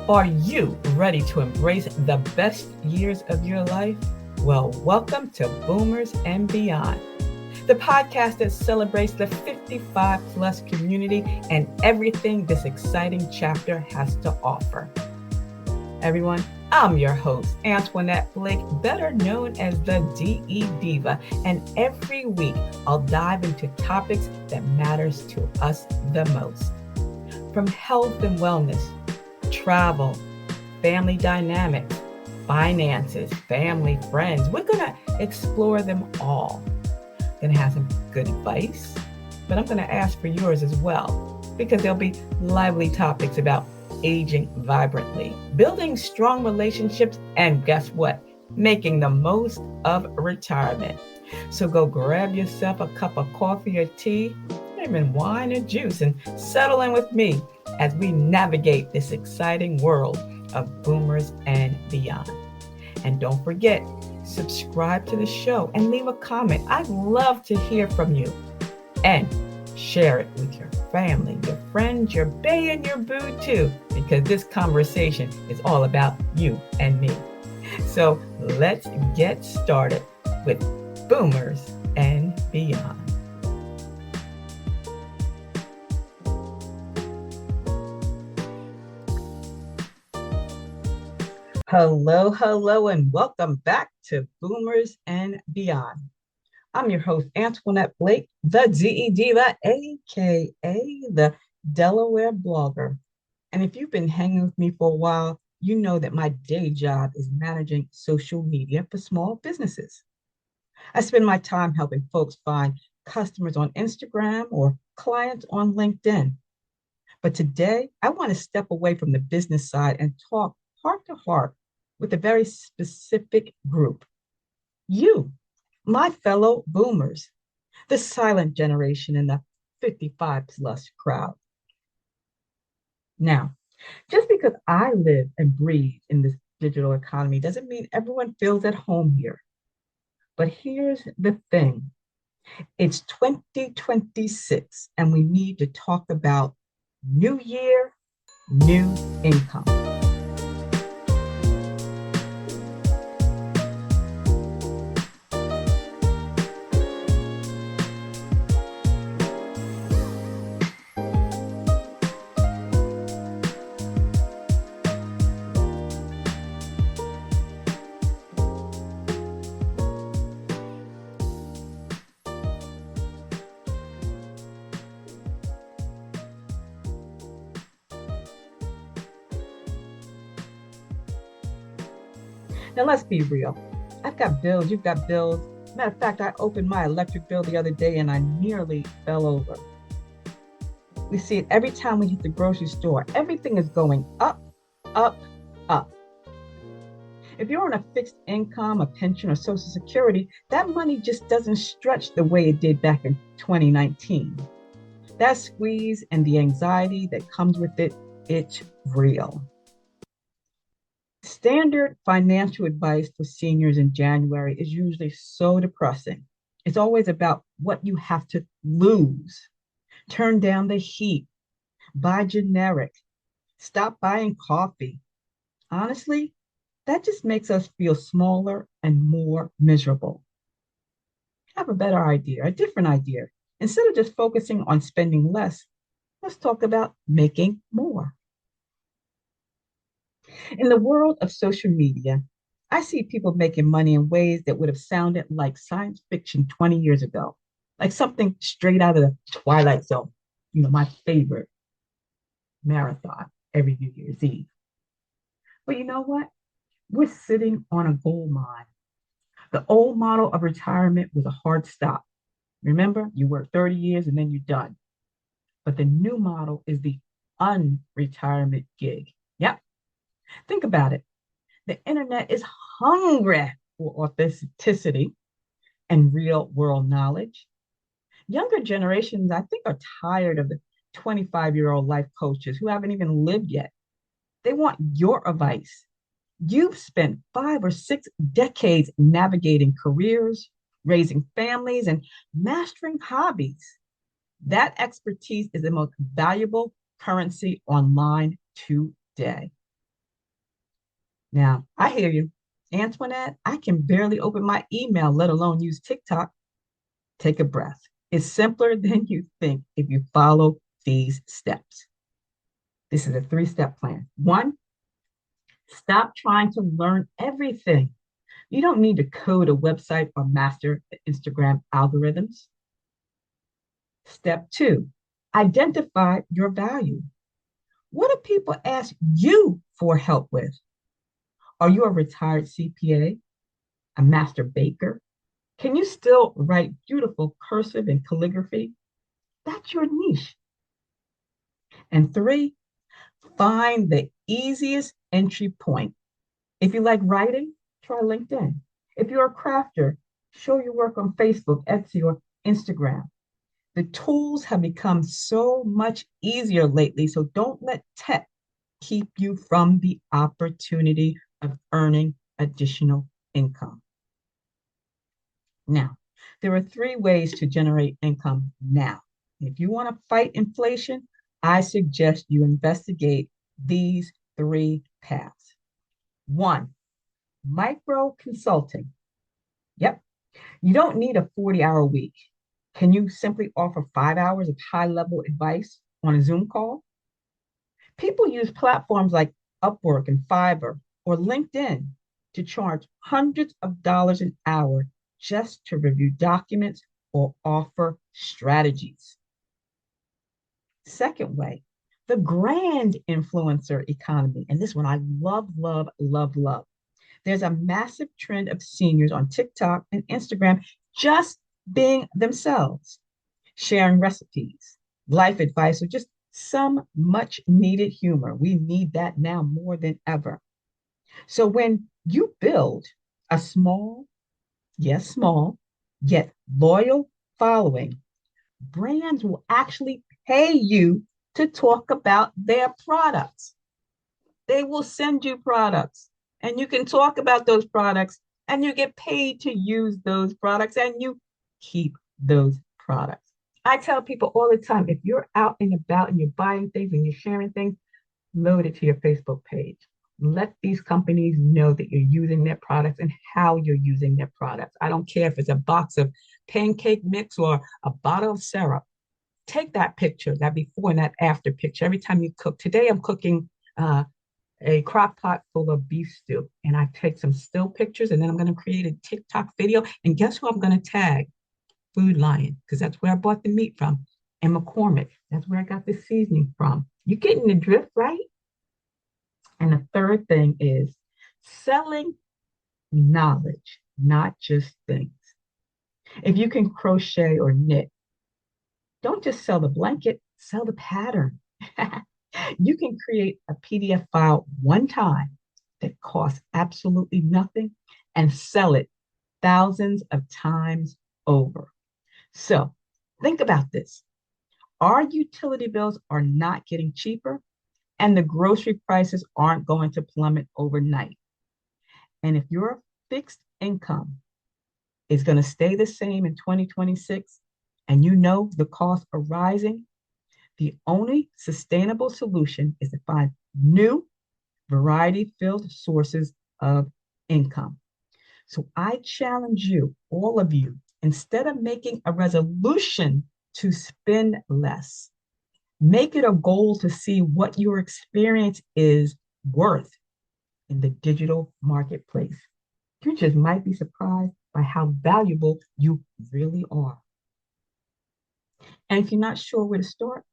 Are you ready to embrace the best years of your life? Well, welcome to Boomers and Beyond, the podcast that celebrates the 55 plus community and everything this exciting chapter has to offer. Everyone, I'm your host, Antionette Blake, better known as the DE Diva, and every week I'll dive into topics that matters to us the most. From health and wellness, travel, family dynamics, finances, family, friends, we're going to explore them all. Going to have some good advice, but I'm going to ask for yours as well, because there'll be lively topics about aging vibrantly, building strong relationships, and guess what? Making the most of retirement. So go grab yourself a cup of coffee or tea, even wine or juice, and settle in with me as we navigate this exciting world of boomers and beyond. And don't forget, subscribe to the show and leave a comment. I'd love to hear from you. And share it with your family, your friends, your bae, and your boo too, because this conversation is all about you and me. So let's get started with Boomers and Beyond. Hello, and welcome back to Boomers and Beyond. I'm your host, Antionette Blake, the DE Diva, aka the Delaware Blogger. And if you've been hanging with me for a while, you know that my day job is managing social media for small businesses. I spend my time helping folks find customers on Instagram or clients on LinkedIn. But today, I want to step away from the business side and talk heart to heart with a very specific group. You, my fellow boomers, the silent generation in the 55 plus crowd. Now, just because I live and breathe in this digital economy doesn't mean everyone feels at home here. But here's the thing. It's 2026, and we need to talk about new year, new income. Now, let's be real. I've got bills, you've got bills. Matter of fact, I opened my electric bill the other day and I nearly fell over. We see it every time we hit the grocery store. Everything is going up, up, up. If you're on a fixed income, a pension, or Social Security, that money just doesn't stretch the way it did back in 2019. That squeeze and the anxiety that comes with it, it's real. Standard financial advice for seniors in January is usually so depressing. It's always about what you have to lose. Turn down the heat. Buy generic. Stop buying coffee. Honestly, that just makes us feel smaller and more miserable. I have a better idea, a different idea. Instead of just focusing on spending less, let's talk about making more. In the world of social media, I see people making money in ways that would have sounded like science fiction 20 years ago, like something straight out of the Twilight Zone, my favorite marathon every New Year's Eve. But you know what? We're sitting on a gold mine. The old model of retirement was a hard stop. Remember, you work 30 years and then you're done. But the new model is the unretirement gig. Yep. Think about it. The internet is hungry for authenticity and real world knowledge. Younger generations, I think, are tired of the 25-year-old life coaches who haven't even lived yet. They want your advice. You've spent 5 or 6 decades navigating careers, raising families, and mastering hobbies. That expertise is the most valuable currency online today. Now, I hear you. Antoinette, I can barely open my email, let alone use TikTok. Take a breath. It's simpler than you think if you follow these steps. This is a three-step plan. One, stop trying to learn everything. You don't need to code a website or master the Instagram algorithms. Step two, identify your value. What do people ask you for help with? Are you a retired CPA, a master baker? Can you still write beautiful cursive and calligraphy? That's your niche. And three, find the easiest entry point. If you like writing, try LinkedIn. If you're a crafter, show your work on Facebook, Etsy, or Instagram. The tools have become so much easier lately, so don't let tech keep you from the opportunity of earning additional income. Now, there are three ways to generate income now. If you want to fight inflation, I suggest you investigate these three paths. One, micro consulting. Yep, you don't need a 40-hour week. Can you simply offer 5 hours of high level advice on a Zoom call? People use platforms like Upwork and Fiverr or LinkedIn to charge hundreds of dollars an hour just to review documents or offer strategies. Second way, the grand influencer economy. And this one I love, love, love, love. There's a massive trend of seniors on TikTok and Instagram just being themselves, sharing recipes, life advice, or just some much needed humor. We need that now more than ever. So when you build a small, yes, small, yet loyal following, brands will actually pay you to talk about their products. They will send you products and you can talk about those products and you get paid to use those products and you keep those products. I tell people all the time, if you're out and about and you're buying things and you're sharing things, load it to your Facebook page. Let these companies know that you're using their products and how you're using their products. I don't care if it's a box of pancake mix or a bottle of syrup. Take that picture, that before and that after picture, every time you cook. Today I'm cooking a crock pot full of beef stew, and I take some still pictures, and then I'm going to create a TikTok video. And guess who I'm going to tag? Food Lion, because that's where I bought the meat from. And McCormick, that's where I got the seasoning from. You getting the drift, right? And the third thing is selling knowledge, not just things. If you can crochet or knit, don't just sell the blanket, sell the pattern. You can create a PDF file one time that costs absolutely nothing and sell it thousands of times over. So think about this. Our utility bills are not getting cheaper, and the grocery prices aren't going to plummet overnight. And if your fixed income is going to stay the same in 2026, and you know the costs are rising, the only sustainable solution is to find new variety-filled sources of income. So I challenge you, all of you, instead of making a resolution to spend less, make it a goal to see what your experience is worth in the digital marketplace. You just might be surprised by how valuable you really are. And if you're not sure where to start,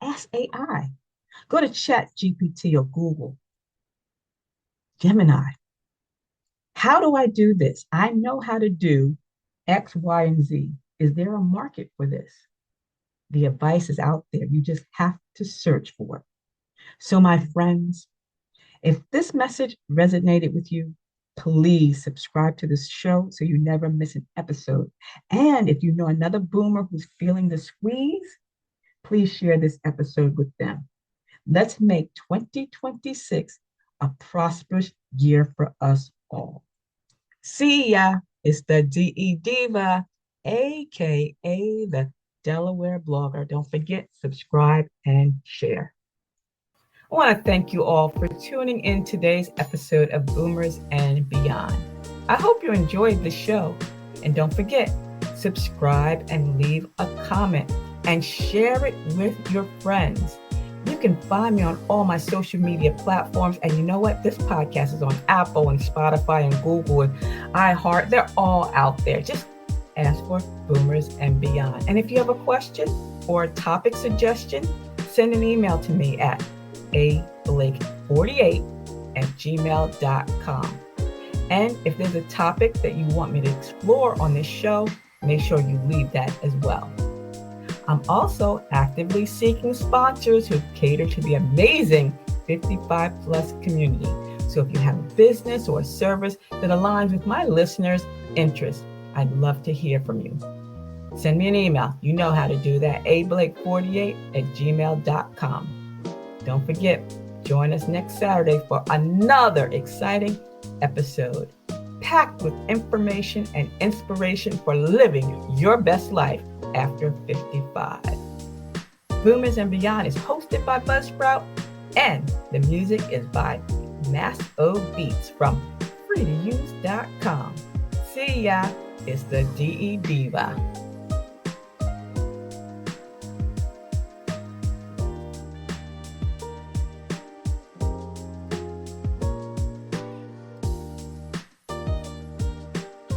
ask AI. Go to ChatGPT or Google, Gemini. How do I do this? I know how to do X, Y, and Z. Is there a market for this? The advice is out there. You just have to search for it. So, my friends, if this message resonated with you, please subscribe to this show so you never miss an episode. And if you know another boomer who's feeling the squeeze, please share this episode with them. Let's make 2026 a prosperous year for us all. See ya. It's the DE Diva, aka the Delaware Blogger. Don't forget, subscribe and share. I want to thank you all for tuning in today's episode of Boomers and Beyond. I hope you enjoyed the show. And don't forget, subscribe and leave a comment and share it with your friends. You can find me on all my social media platforms. And you know what? This podcast is on Apple and Spotify and Google and iHeart. They're all out there. Just ask for Boomers and Beyond. And if you have a question or a topic suggestion, send an email to me at ablake48@gmail.com. And if there's a topic that you want me to explore on this show, make sure you leave that as well. I'm also actively seeking sponsors who cater to the amazing 55 plus community. So if you have a business or a service that aligns with my listeners' interests, I'd love to hear from you. Send me an email. You know how to do that. ablake48@gmail.com. Don't forget, join us next Saturday for another exciting episode packed with information and inspiration for living your best life after 55. Boomers and Beyond is hosted by Buzzsprout, and the music is by Mass O Beats from freetouse.com. See ya, it's the DE Diva.